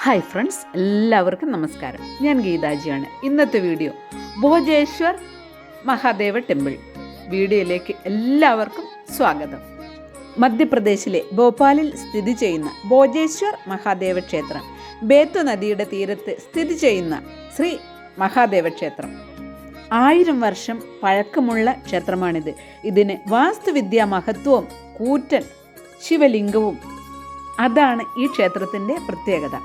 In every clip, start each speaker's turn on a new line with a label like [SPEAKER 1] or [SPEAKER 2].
[SPEAKER 1] Hi friends, എല്ലാവർക്കും നമസ്കാരം. ഞാൻ ഗീതാജിയാണ്. ഇന്നത്തെ വീഡിയോ ഭോജേശ്വർ മഹാദേവ ടെമ്പിൾ വീഡിയോയിലേക്ക് എല്ലാവർക്കും സ്വാഗതം. മധ്യപ്രദേശിലെ ഭോപ്പാലിൽ സ്ഥിതി ചെയ്യുന്ന ഭോജേശ്വർ മഹാദേവ ക്ഷേത്രം ബേത്തു നദിയുടെ തീരത്ത് സ്ഥിതി ചെയ്യുന്ന ശ്രീ മഹാദേവ ക്ഷേത്രം 1000 വർഷം പഴക്കമുള്ള ക്ഷേത്രമാണിത്. ഇതിന് വാസ്തുവിദ്യാ മഹത്വവും കൂറ്റൻ ശിവലിംഗവും അതാണ് ഈ ക്ഷേത്രത്തിൻ്റെ പ്രത്യേകത.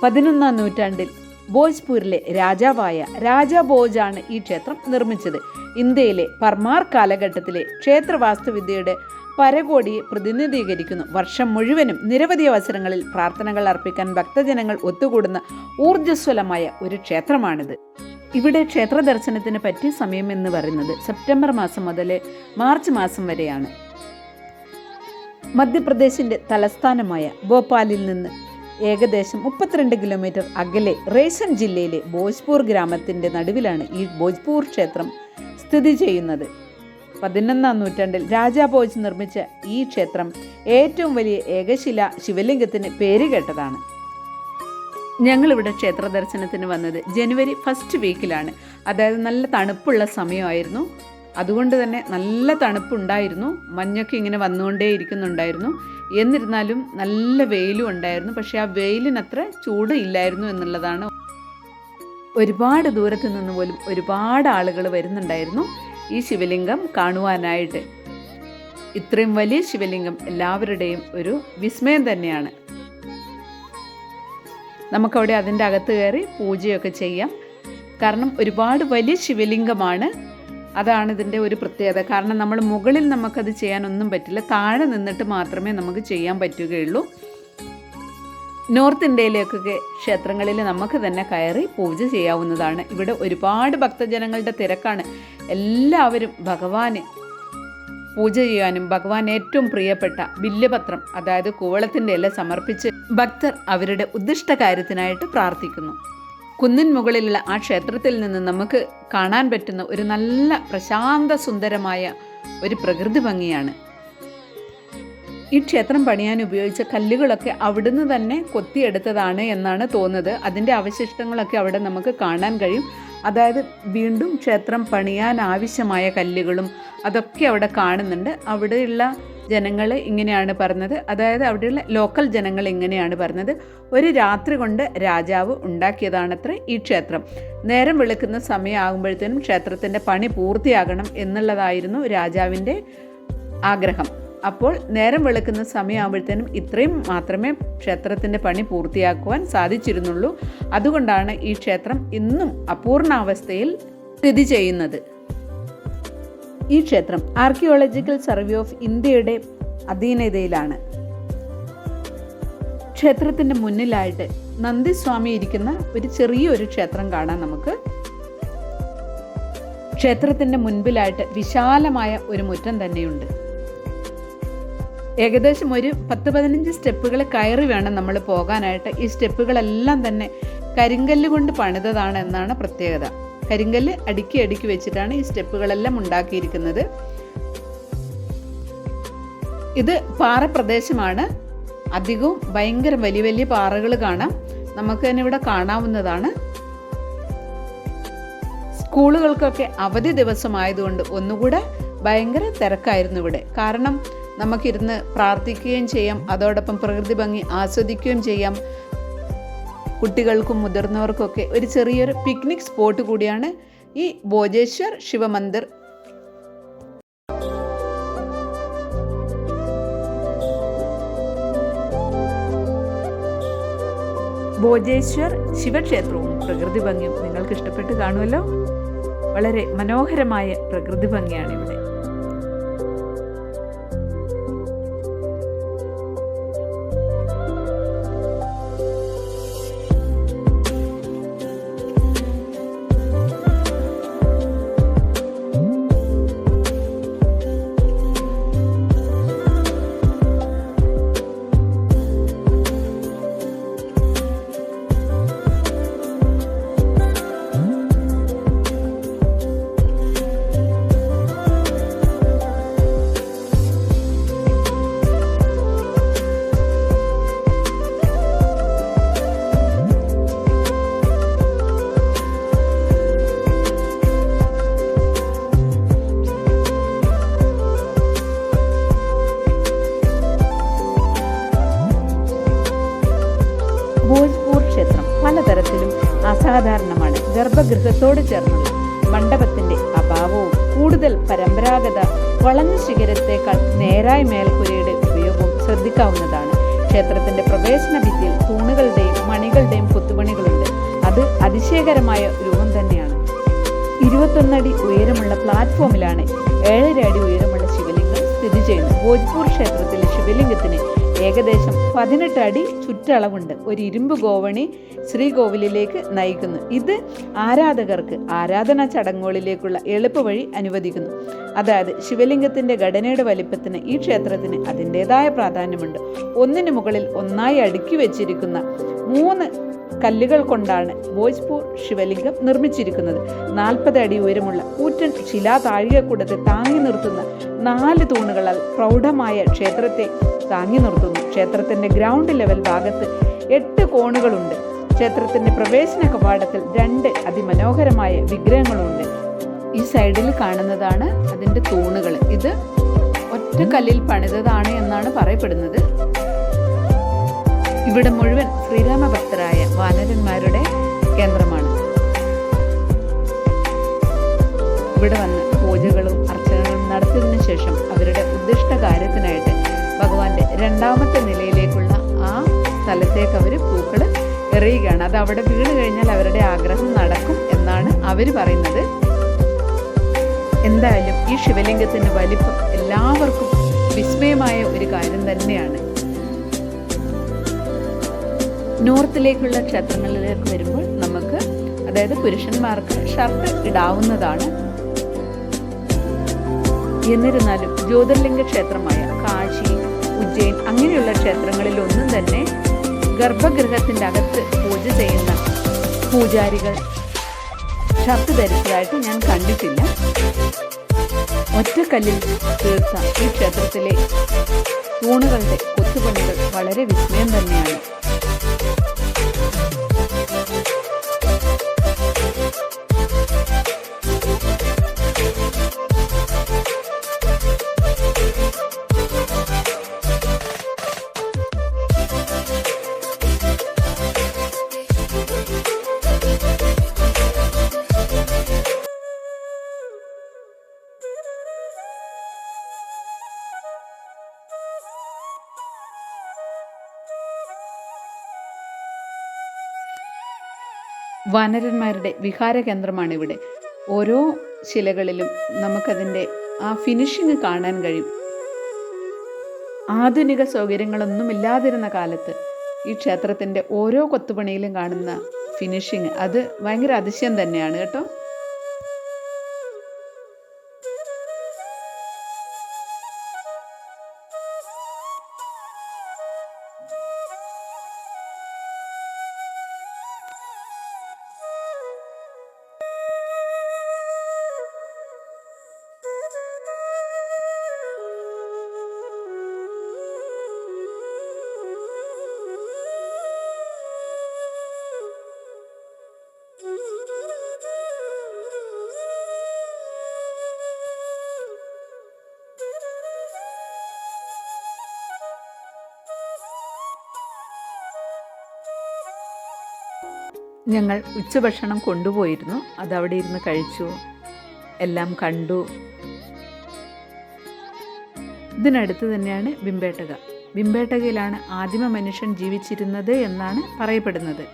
[SPEAKER 1] 11ാം നൂറ്റാണ്ടിൽ ഭോജ്പൂരിലെ രാജാവായ രാജാ ഭോജാണ് ഈ ക്ഷേത്രം നിർമ്മിച്ചത്. ഇന്ത്യയിലെ പർമാർ കാലഘട്ടത്തിലെ ക്ഷേത്രവാസ്തുവിദ്യയുടെ പരകോടിയെ പ്രതിനിധീകരിക്കുന്നു. വർഷം മുഴുവനും നിരവധി അവസരങ്ങളിൽ പ്രാർത്ഥനകൾ അർപ്പിക്കാൻ ഭക്തജനങ്ങൾ ഒത്തുകൂടുന്ന ഊർജ്ജസ്വലമായ ഒരു ക്ഷേത്രമാണിത്. ഇവിടെ ക്ഷേത്ര ദർശനത്തിന് പറ്റിയ സമയം എന്ന് പറയുന്നത് സെപ്റ്റംബർ മാസം മുതൽ മാർച്ച് മാസം വരെയാണ്. മധ്യപ്രദേശിൻ്റെ തലസ്ഥാനമായ ഭോപ്പാലിൽ നിന്ന് ഏകദേശം 32 കിലോമീറ്റർ അകലെ റേസൻ ജില്ലയിലെ ഭോജ്പൂർ ഗ്രാമത്തിൻ്റെ നടുവിലാണ് ഈ ഭോജ്പൂർ ക്ഷേത്രം സ്ഥിതി ചെയ്യുന്നത്. 11ാം നൂറ്റാണ്ടിൽ രാജാ ഭോജ് നിർമ്മിച്ച ഈ ക്ഷേത്രം ഏറ്റവും വലിയ ഏകശില ശിവലിംഗത്തിന് പേരുകേട്ടതാണ്. ഞങ്ങളിവിടെ ക്ഷേത്ര ദർശനത്തിന് വന്നത് ജനുവരി 1st വീക്കിലാണ്. അതായത് നല്ല തണുപ്പുള്ള സമയമായിരുന്നു. അതുകൊണ്ട് തന്നെ നല്ല തണുപ്പുണ്ടായിരുന്നു. മഞ്ഞൊക്കെ ഇങ്ങനെ വന്നുകൊണ്ടേ ഇരിക്കുന്നുണ്ടായിരുന്നു. എന്നിരുന്നാലും നല്ല വെയിലും ഉണ്ടായിരുന്നു. പക്ഷേ ആ വെയിലിനത്ര ചൂട് ഇല്ലായിരുന്നു എന്നുള്ളതാണ്. ഒരുപാട് ദൂരത്ത് നിന്ന് പോലും ഒരുപാട് ആളുകൾ വരുന്നുണ്ടായിരുന്നു ഈ ശിവലിംഗം കാണുവാനായിട്ട്. ഇത്രയും വലിയ ശിവലിംഗം എല്ലാവരുടെയും ഒരു വിസ്മയം തന്നെയാണ്. നമുക്കവിടെ അതിൻ്റെ അകത്ത് കയറി പൂജയൊക്കെ ചെയ്യാം. കാരണം ഒരുപാട് വലിയ ശിവലിംഗമാണ്. അതാണ് ഇതിൻ്റെ ഒരു പ്രത്യേകത. കാരണം നമ്മൾ മുകളിൽ നമുക്കത് ചെയ്യാനൊന്നും പറ്റില്ല. താഴെ നിന്നിട്ട് മാത്രമേ നമുക്ക് ചെയ്യാൻ പറ്റുകയുള്ളൂ. നോർത്ത് ഇന്ത്യയിലേക്കൊക്കെ ക്ഷേത്രങ്ങളിൽ നമുക്ക് തന്നെ കയറി പൂജ ചെയ്യാവുന്നതാണ്. ഇവിടെ ഒരുപാട് ഭക്തജനങ്ങളുടെ തിരക്കാണ്. എല്ലാവരും ഭഗവാന് പൂജ ചെയ്യാനും ഭഗവാൻ ഏറ്റവും പ്രിയപ്പെട്ട ബില്യപത്രം, അതായത് കൂവളത്തിൻ്റെ ഇല സമർപ്പിച്ച് ഭക്തർ അവരുടെ ഉദ്ദിഷ്ട കാര്യത്തിനായിട്ട് പ്രാർത്ഥിക്കുന്നു. കുന്നിൻ മുകളിലുള്ള ആ ക്ഷേത്രത്തിൽ നിന്ന് നമുക്ക് കാണാൻ പറ്റുന്ന ഒരു നല്ല പ്രശാന്ത സുന്ദരമായ ഒരു പ്രകൃതി ഭംഗിയാണ്. ഈ ക്ഷേത്രം പണിയാൻ ഉപയോഗിച്ച കല്ലുകളൊക്കെ അവിടുന്ന് തന്നെ കൊത്തിയെടുത്തതാണ് എന്നാണ് തോന്നുന്നത്. അതിൻ്റെ അവശിഷ്ടങ്ങളൊക്കെ അവിടെ നമുക്ക് കാണാൻ കഴിയും. അതായത് വീണ്ടും ക്ഷേത്രം പണിയാൻ ആവശ്യമായ കല്ലുകളും അതൊക്കെ അവിടെ കാണുന്നുണ്ട്. അവിടെയുള്ള ജനങ്ങൾ ഇങ്ങനെയാണ് പറഞ്ഞത്, അതായത് അവിടെയുള്ള ലോക്കൽ ജനങ്ങൾ ഇങ്ങനെയാണ് പറഞ്ഞത്, ഒരു രാത്രി കൊണ്ട് രാജാവ് ഉണ്ടാക്കിയതാണത്രേ ഈ ക്ഷേത്രം. നേരം വെളുക്കുന്ന സമയമാകുമ്പോഴത്തേനും ക്ഷേത്രത്തിൻ്റെ പണി പൂർത്തിയാകണം എന്നുള്ളതായിരുന്നു രാജാവിൻ്റെ ആഗ്രഹം. അപ്പോൾ നേരം വെളുക്കുന്ന സമയമാകുമ്പോഴത്തേനും ഇത്രയും മാത്രമേ ക്ഷേത്രത്തിൻ്റെ പണി പൂർത്തിയാക്കുവാൻ സാധിച്ചിരുന്നുള്ളൂ. അതുകൊണ്ടാണ് ഈ ക്ഷേത്രം ഇന്നും അപൂർണാവസ്ഥയിൽ സ്ഥിതി ചെയ്യുന്നത്. ഈ ക്ഷേത്രം ആർക്കിയോളജിക്കൽ സർവേ ഓഫ് ഇന്ത്യയുടെ അധീനതയിലാണ്. ക്ഷേത്രത്തിൻ്റെ മുന്നിലായിട്ട് നന്ദിസ്വാമി ഇരിക്കുന്ന ഒരു ചെറിയൊരു ക്ഷേത്രം കാണാം നമുക്ക്. ക്ഷേത്രത്തിൻ്റെ മുൻപിലായിട്ട് വിശാലമായ ഒരു മുറ്റം തന്നെയുണ്ട്. ഏകദേശം ഒരു 10-15 സ്റ്റെപ്പുകൾ കയറി വേണം നമ്മൾ പോകാനായിട്ട്. ഈ സ്റ്റെപ്പുകളെല്ലാം തന്നെ കരിങ്കല്ല് കൊണ്ട് പണിതതാണ് എന്നാണ് പ്രത്യേകത. കരിങ്കല്ല് അടുക്കി അടുക്കി വെച്ചിട്ടാണ് ഈ സ്റ്റെപ്പുകളെല്ലാം ഉണ്ടാക്കിയിരിക്കുന്നത്. ഇത് പാറപ്രദേശമാണ്. അധികവും ഭയങ്കര വലിയ വലിയ പാറകൾ കാണാം. നമുക്ക് തന്നെ ഇവിടെ കാണാവുന്നതാണ്. സ്കൂളുകൾക്കൊക്കെ അവധി ദിവസമായതുകൊണ്ട് ഒന്നുകൂടെ ഭയങ്കര തിരക്കായിരുന്നു ഇവിടെ. കാരണം നമുക്കിരുന്ന് പ്രാർത്ഥിക്കുകയും ചെയ്യാം, അതോടൊപ്പം പ്രകൃതി ഭംഗി ആസ്വദിക്കുകയും ചെയ്യാം. കുട്ടികൾക്കും മുതിർന്നവർക്കൊക്കെ ഒരു ചെറിയൊരു പിക്നിക് സ്പോട്ട് കൂടിയാണ് ഈ ഭോജേശ്വർ ശിവമന്ദിർ. ഭോജേശ്വർ ശിവക്ഷേത്രവും പ്രകൃതി ഭംഗിയും നിങ്ങൾക്ക് ഇഷ്ടപ്പെട്ട് കാണുമല്ലോ. വളരെ മനോഹരമായ പ്രകൃതി ഭംഗിയാണ് ഇവിടെ. അസാധാരണമാണ്. ഗർഭഗൃഹത്തോട് ചേർന്നുള്ള മണ്ഡപത്തിന്റെ അഭാവവും കൂടുതൽ പരമ്പരാഗത വളഞ്ഞ ശിഖരത്തേക്കാൾ നേരായ മേൽക്കൂരയുടെ ഉപയോഗവും ശ്രദ്ധിക്കാവുന്നതാണ്. ക്ഷേത്രത്തിന്റെ പ്രവേശന ഭിത്തിയിൽ തൂണുകളുടെയും മണികളുടെയും കൊത്തുപണികളുണ്ട്. അത് അതിശയകരമായ രൂപം തന്നെയാണ്. 21 അടി ഉയരമുള്ള പ്ലാറ്റ്ഫോമിലാണ് 7.5 അടി ഉയരമുള്ള ശിവലിംഗം സ്ഥിതി ചെയ്യുന്നത്. ഭോജ്പൂർ ക്ഷേത്രത്തിലെ ശിവലിംഗത്തിന് ഏകദേശം 18 അടി ചുറ്റളവുണ്ട്. ഒരു ഇരുമ്പ് ഗോവണി ശ്രീകോവിലിലേക്ക് നയിക്കുന്നു. ഇത് ആരാധകർക്ക് ആരാധനാ ചടങ്ങുകളിലേക്കുള്ള എളുപ്പവഴി അനുവദിക്കുന്നു. അതായത് ശിവലിംഗത്തിന്റെ ഘടനയുടെ വലിപ്പത്തിന് ഈ ക്ഷേത്രത്തിന് അതിൻ്റെതായ പ്രാധാന്യമുണ്ട്. ഒന്നിനു മുകളിൽ ഒന്നായി അടുക്കി വെച്ചിരിക്കുന്ന 3 കല്ലുകൾ കൊണ്ടാണ് ഭോജ്പൂർ ശിവലിംഗം നിർമ്മിച്ചിരിക്കുന്നത്. 40 അടി ഉയരമുള്ള കൂറ്റൻ ശിലാ താഴികക്കൂടത്തെ താങ്ങി നിർത്തുന്ന 4 തൂണുകളാൽ പ്രൗഢമായ ക്ഷേത്രത്തെ താങ്ങി നിർത്തുന്നു. ക്ഷേത്രത്തിന്റെ ഗ്രൗണ്ട് ലെവൽ ഭാഗത്ത് 8 കോണുകളുണ്ട്. ക്ഷേത്രത്തിന്റെ പ്രവേശന കവാടത്തിൽ 2 അതിമനോഹരമായ വിഗ്രഹങ്ങളുണ്ട്. ഈ സൈഡിൽ കാണുന്നതാണ് അതിന്റെ തൂണുകൾ. ഇത് ഒറ്റ കല്ലിൽ പണിതതാണ് എന്നാണ് പറയപ്പെടുന്നത്. ഇവിടെ മുഴുവൻ ശ്രീരാമ ഭക്തരായ വാനരന്മാരുടെ കേന്ദ്രമാണ്. ഇവിടെ വന്ന് പൂജകളും അർച്ചനകളും നടത്തിയതിനു ശേഷം അവരുടെ ഉദ്ദിഷ്ട കാര്യത്തിനായിട്ട് ഭഗവാന്റെ 2ാമത്തെ നിലയിലേക്കുള്ള ആ സ്ഥലത്തേക്ക് അവർ പൂക്കൾ എറിയുകയാണ്. അത് അവിടെ വീണ് കഴിഞ്ഞാൽ അവരുടെ ആഗ്രഹം നടക്കും എന്നാണ് അവർ പറയുന്നത്. എന്തായാലും ഈ ശിവലിംഗത്തിന്റെ വലിപ്പം എല്ലാവർക്കും വിസ്മയമായ ഒരു കാര്യം തന്നെയാണ്. നോർത്തിലേക്കുള്ള ക്ഷേത്രങ്ങളിലേക്ക് വരുമ്പോൾ നമുക്ക്, അതായത് പുരുഷന്മാർക്ക് ഷർട്ട് ഇടാവുന്നതാണ്. എന്നിരുന്നാലും ജ്യോതിർലിംഗ ക്ഷേത്രമായ കാശി, ഉജ്ജയിൻ അങ്ങനെയുള്ള ക്ഷേത്രങ്ങളിലൊന്നും തന്നെ ഗർഭഗൃഹത്തിൻ്റെ അകത്ത് പൂജ ചെയ്യുന്ന പൂജാരികൾ ഷർട്ട് ധരിച്ചതായിട്ട് ഞാൻ കണ്ടിട്ടില്ല. ഒറ്റക്കല്ലിൽ തീർത്ത ഈ ക്ഷേത്രത്തിലെ തൂണുകളുടെ കൊത്തുപണികൾ വളരെ വിസ്മയം തന്നെയാണ്. വാനരന്മാരുടെ വിഹാര കേന്ദ്രമാണ് ഇവിടെ. ഓരോ ശിലകളിലും നമുക്കതിൻ്റെ ആ ഫിനിഷിങ് കാണാൻ കഴിയും. ആധുനിക സൗകര്യങ്ങളൊന്നും ഇല്ലാതിരുന്ന കാലത്ത് ഈ ക്ഷേത്രത്തിൻ്റെ ഓരോ കൊത്തുപണിയിലും കാണുന്ന ഫിനിഷിങ് അത് ഭയങ്കര അതിശയം തന്നെയാണ് കേട്ടോ. ഞങ്ങൾ ഉച്ചഭക്ഷണം കൊണ്ടുപോയിരുന്നു. അതവിടെ ഇരുന്ന് കഴിച്ചു, എല്ലാം കണ്ടു. ഇതിനടുത്ത് തന്നെയാണ് ബിംബേട്ടക. ബിംബേട്ടകയിലാണ് ആദിമ മനുഷ്യൻ ജീവിച്ചിരുന്നത് എന്നാണ് പറയപ്പെടുന്നത്.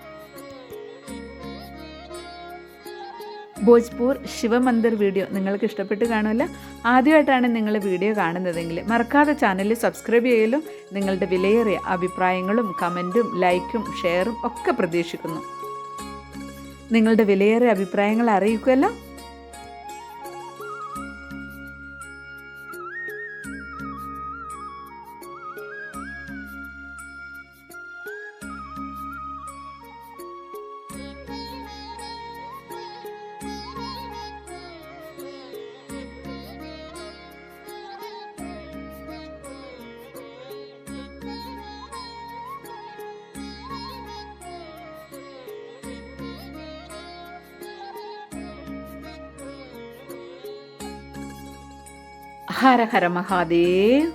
[SPEAKER 1] ഭോജ്പൂർ ശിവമന്ദിർ വീഡിയോ നിങ്ങൾക്ക് ഇഷ്ടപ്പെട്ട് കാണുമല്ലോ. ആദ്യമായിട്ടാണ് നിങ്ങൾ വീഡിയോ കാണുന്നതെങ്കിൽ മറക്കാതെ ചാനൽ സബ്സ്ക്രൈബ് ചെയ്യലും. നിങ്ങളുടെ വിലയേറിയ അഭിപ്രായങ്ങളും കമൻറ്റും ലൈക്കും ഷെയറും ഒക്കെ പ്രതീക്ഷിക്കുന്നു. നിങ്ങളുടെ വിലയേറിയ അഭിപ്രായങ്ങൾ അറിയിക്കുമല്ലോ. ഹര ഹര മഹാദേവ്.